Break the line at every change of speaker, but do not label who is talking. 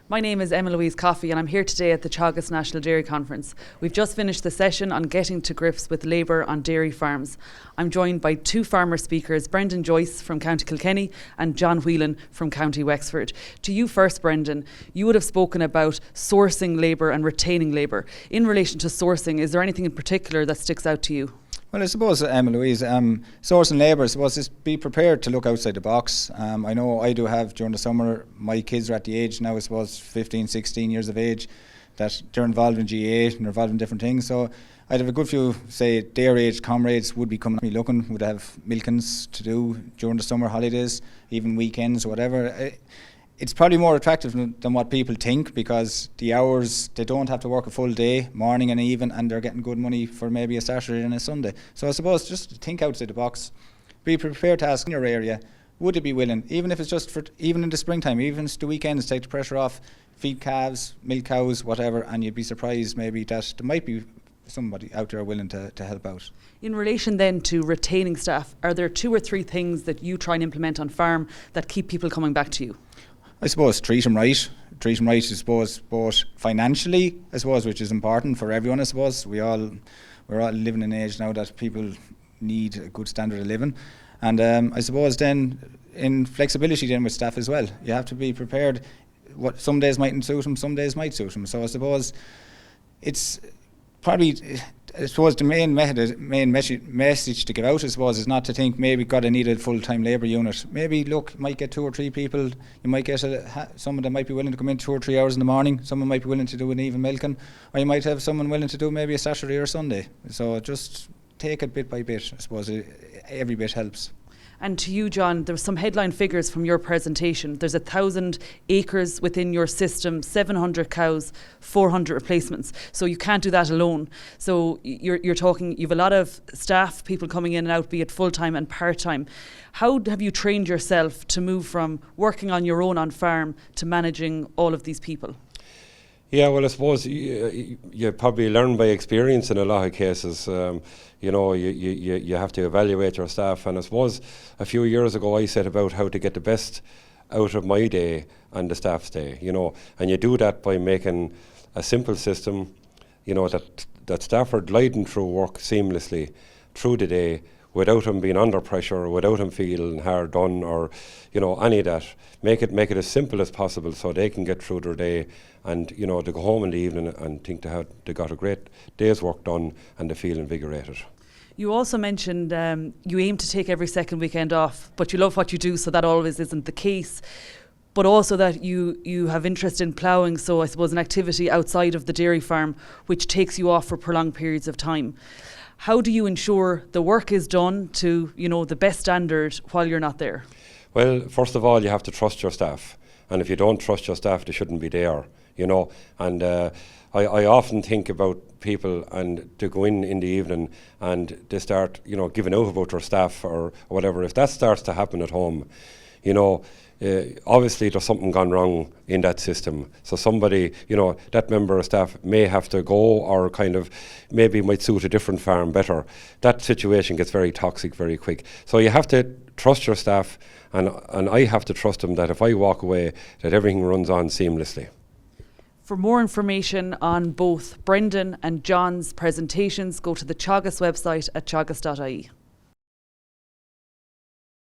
My name is Emma Louise Coffey and I'm here today at the Teagasc National Dairy Conference. We've just finished the session on getting to grips with labour on dairy farms. I'm joined by two farmer speakers, Brendan Joyce from County Kilkenny and John Whelan from County Wexford. To you first, Brendan, you would have spoken about sourcing labour and retaining labour. In relation to sourcing, is there anything in particular that sticks out to you?
Well, I suppose, Emma Louise, sourcing labour, I suppose, is be prepared to look outside the box. I know I do have, during the summer, my kids are at the age now, I suppose, 15, 16 years of age, that they're involved in GA and they're involved in different things. So I'd have a good few, say, their age comrades would be coming to me looking, would have milkings to do during the summer holidays, even weekends, whatever. It's probably more attractive than what people think, because the hours, they don't have to work a full day, morning and evening, and they're getting good money for maybe a Saturday and a Sunday. So I suppose just think outside the box. Be prepared to ask in your area, would they be willing, even if it's just for, even in the springtime, even if it's the weekends, take the pressure off, feed calves, milk cows, whatever, and you'd be surprised maybe that there might be somebody out there willing to help out.
In relation then to retaining staff, are there 2 or 3 things that you try and implement on farm that keep people coming back to you?
I suppose treat them right, I suppose, both financially, I suppose, which is important for everyone, I suppose. We're all living in an age now that people need a good standard of living. And I suppose then in flexibility then with staff as well. You have to be prepared. What some days mightn't suit them, some days might suit them. So I suppose it's probably, I suppose the main message to give out, I suppose, is not to think maybe God, I need a full-time labour unit. Maybe look, you might get 2 or 3 people. You might get someone that might be willing to come in 2 or 3 hours in the morning. Someone might be willing to do an even milking, or you might have someone willing to do maybe a Saturday or Sunday. So just take it bit by bit. I suppose every bit helps.
And to you, John, there were some headline figures from your presentation. There's 1,000 acres within your system, 700 cows, 400 replacements. So you can't do that alone. So you're talking, you've a lot of staff, people coming in and out, be it full-time and part-time. How have you trained yourself to move from working on your own on farm to managing all of these people?
Yeah, well, I suppose you probably learn by experience in a lot of cases. You have to evaluate your staff, and I suppose a few years ago I set about how to get the best out of my day and the staff's day, and you do that by making a simple system, that staff are gliding through work seamlessly through the day, without them being under pressure, without them feeling hard done, or any of that. Make it as simple as possible so they can get through their day, and they go home in the evening and think they got a great day's work done and they feel invigorated.
You also mentioned you aim to take every second weekend off, but you love what you do, so that always isn't the case. But also that you have interest in ploughing, so I suppose an activity outside of the dairy farm which takes you off for prolonged periods of time. How do you ensure the work is done to the best standard while you're not there? Well,
first of all, you have to trust your staff, and if you don't trust your staff, they shouldn't be there. And I often think about people and to go in the evening and they start giving out about their staff or whatever. If that starts to happen at home, obviously there's something gone wrong in that system. So somebody, that member of staff may have to go, or maybe might suit a different farm better. That situation gets very toxic very quick. So you have to trust your staff, and I have to trust them that if I walk away, that everything runs on seamlessly.
For more information on both Brendan and John's presentations, go to the Teagasc website at teagasc.ie.